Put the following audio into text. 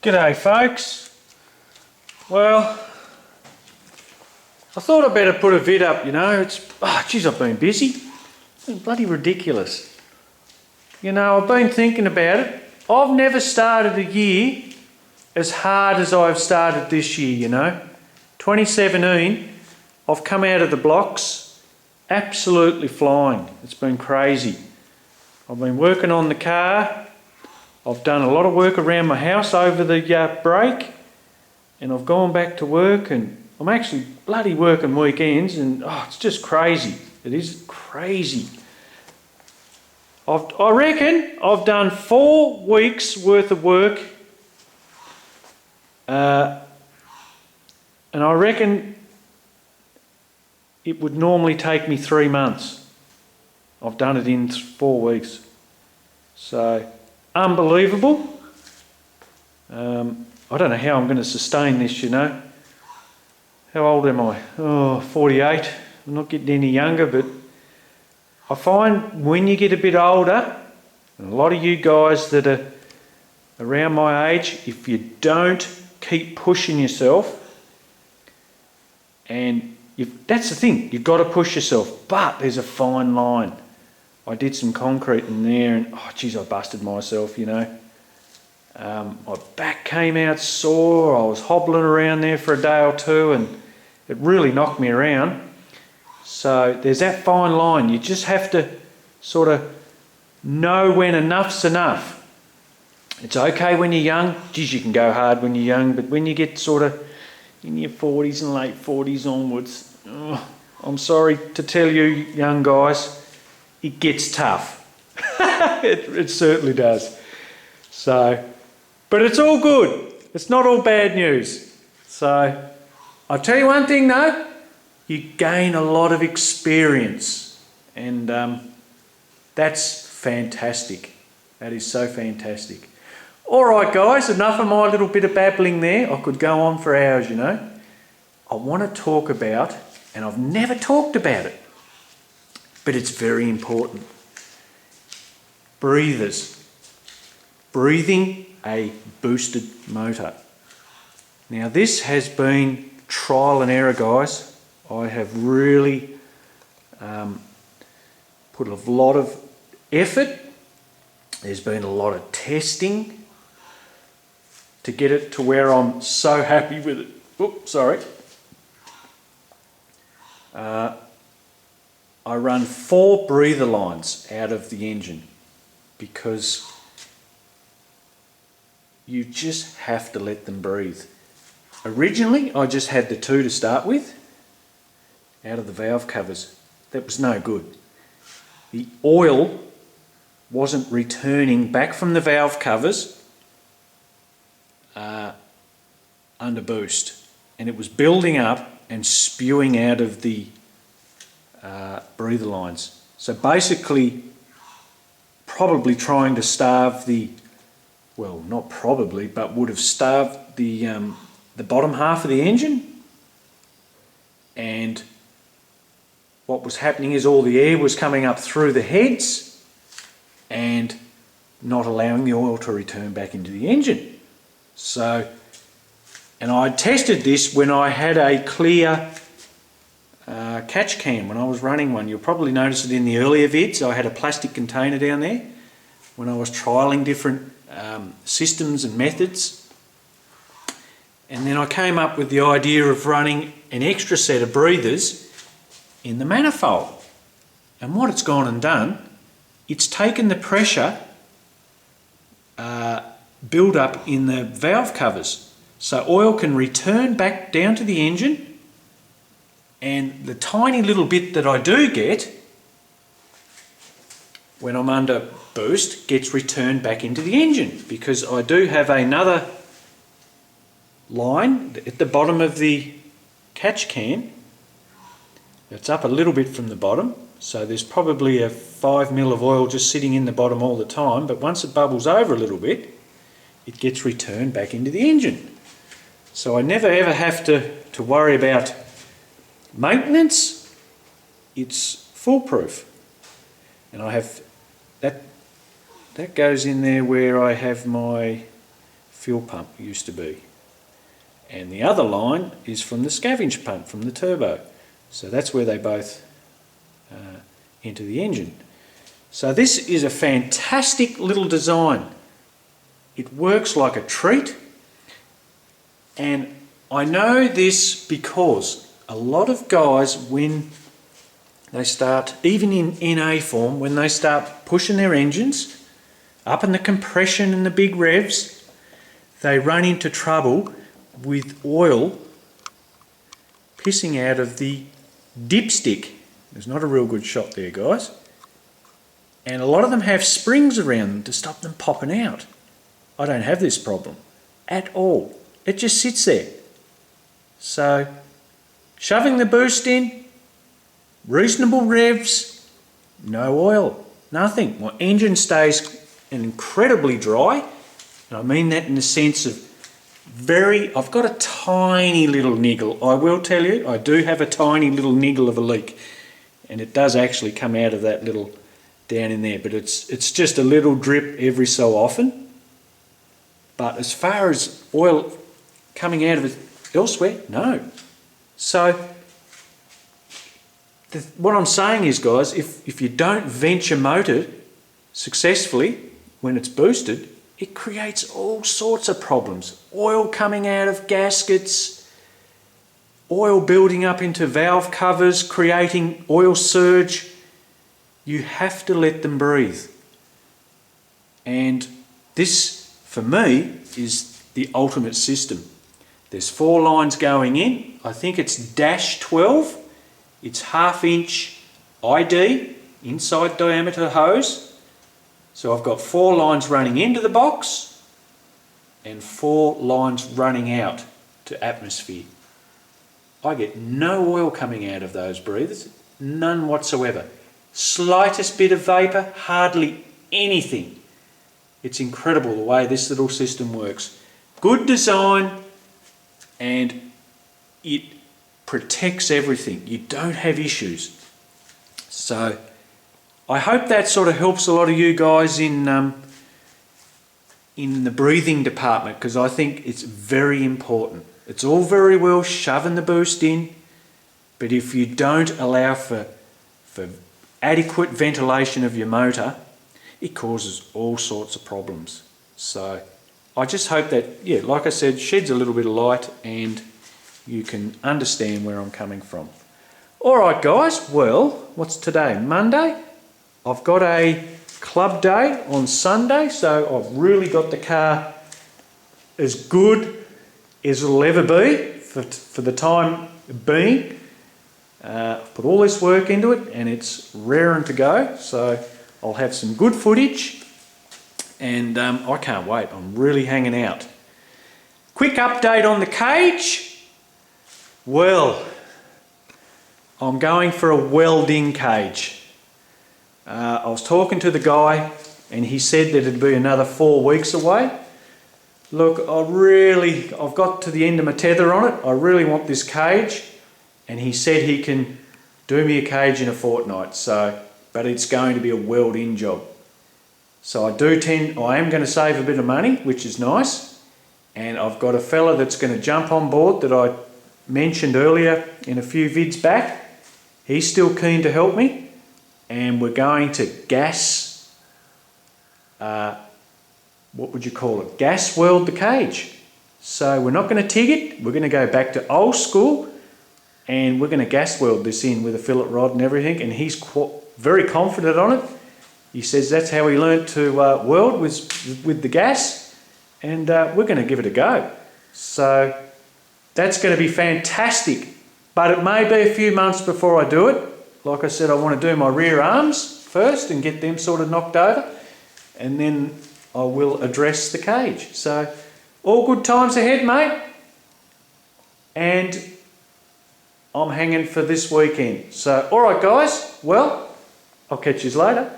G'day folks. Well, I thought I'd better put a vid up, you know. Geez, I've been busy. It's been bloody ridiculous. You know, I've been thinking about it. I've never started a year as hard as I've started this year, you know. 2017, I've come out of the blocks absolutely flying. It's been crazy. I've been working on the car. I've done a lot of work around my house over the break, and I've gone back to work, and I'm actually bloody working weekends, and it's just crazy. It is crazy. I reckon I've done 4 weeks worth of work, and I reckon it would normally take me 3 months. I've done it in 4 weeks. So, unbelievable. I don't know how I'm going to sustain this, you know. How old am I? 48. I'm not getting any younger, but I find when you get a bit older, and a lot of you guys that are around my age, if you don't keep pushing yourself, and that's the thing, you've got to push yourself, but there's a fine line. I did some concrete in there and, I busted myself, you know. My back came out sore, I was hobbling around there for a day or two and it really knocked me around. So there's that fine line. You just have to sort of know when enough's enough. It's okay when you're young. Geez, you can go hard when you're young, but when you get sort of in your 40s and late 40s onwards, I'm sorry to tell you, young guys, it gets tough. it certainly does. So, but it's all good. It's not all bad news. So, I'll tell you one thing though, you gain a lot of experience, and that's fantastic. That is so fantastic. All right, guys, enough of my little bit of babbling there. I could go on for hours, you know. I want to talk about, and I've never talked about it, but it's very important. Breathers. Breathing a boosted motor. Now this has been trial and error, guys. I have really put a lot of effort. There's been a lot of testing to get it to where I'm so happy with it. Oops, sorry. I run 4 breather lines out of the engine because you just have to let them breathe. Originally, I just had the 2 to start with out of the valve covers. That was no good. The oil wasn't returning back from the valve covers under boost, and it was building up and spewing out of the breather lines. So basically, probably trying to starve the, well, not probably, but would have starved the bottom half of the engine. And what was happening is all the air was coming up through the heads and not allowing the oil to return back into the engine. So, and I tested this when I had a clear catch can when I was running one. You'll probably notice it in the earlier vids. I had a plastic container down there when I was trialling different systems and methods. And then I came up with the idea of running an extra set of breathers in the manifold. And what it's gone and done, it's taken the pressure build up in the valve covers. So oil can return back down to the engine, and the tiny little bit that I do get when I'm under boost gets returned back into the engine, because I do have another line at the bottom of the catch can that's up a little bit from the bottom. So there's probably a 5 ml of oil just sitting in the bottom all the time, but once it bubbles over a little bit, it gets returned back into the engine. So I never ever have to worry about maintenance. It's foolproof. And I have that goes in there where I have my fuel pump used to be. And the other line is from the scavenge pump, from the turbo. So that's where they both enter the engine. So this is a fantastic little design. It works like a treat. And I know this because a lot of guys, when they start, even in NA form, when they start pushing their engines up in the compression and the big revs, they run into trouble with oil pissing out of the dipstick. There's not a real good shot there, guys. And a lot of them have springs around them to stop them popping out. I don't have this problem at all. It just sits there. So, shoving the boost in, reasonable revs, no oil, nothing. My engine stays incredibly dry, and I mean that in the sense of I've got a tiny little niggle. I will tell you, I do have a tiny little niggle of a leak, and it does actually come out of that little down in there, but it's just a little drip every so often. But as far as oil coming out of it elsewhere, no. So what I'm saying is, guys, if you don't vent your motor successfully when it's boosted, it creates all sorts of problems. Oil coming out of gaskets, oil building up into valve covers, creating oil surge. You have to let them breathe. And this, for me, is the ultimate system. There's 4 lines going in. I think it's dash 12. It's 1/2 inch ID, inside diameter hose. So I've got 4 lines running into the box and 4 lines running out to atmosphere. I get no oil coming out of those breathers, none whatsoever. Slightest bit of vapour, hardly anything. It's incredible the way this little system works. Good design, and it protects everything. You don't have issues. So I hope that sort of helps a lot of you guys in the breathing department, because I think it's very important. It's all very well shoving the boost in, but if you don't allow for adequate ventilation of your motor, it causes all sorts of problems. So I just hope that, yeah, like I said, sheds a little bit of light and you can understand where I'm coming from. All right, guys, well, what's today? Monday? I've got a club day on Sunday, so I've really got the car as good as it'll ever be for the time being. I've put all this work into it and it's raring to go, so I'll have some good footage, and I can't wait. I'm really hanging out. Quick update on the cage. Well, I'm going for a welding cage. I was talking to the guy and he said that it'd be another 4 weeks away. Look, I've got to the end of my tether on it. I really want this cage, and he said he can do me a cage in a fortnight, but it's going to be a weld-in job. So I am going to save a bit of money, which is nice, and I've got a fella that's going to jump on board that I mentioned earlier in a few vids back. He's still keen to help me, and we're going to gas weld the cage. So we're not going to TIG it, we're going to go back to old school, and we're going to gas weld this in with a fillet rod and everything, and he's very confident on it. He says that's how he learnt to weld with the gas, and we're going to give it a go. So that's going to be fantastic, but it may be a few months before I do it. Like I said, I want to do my rear arms first and get them sort of knocked over, and then I will address the cage. So all good times ahead, mate. And I'm hanging for this weekend. So, all right, guys. Well, I'll catch you later.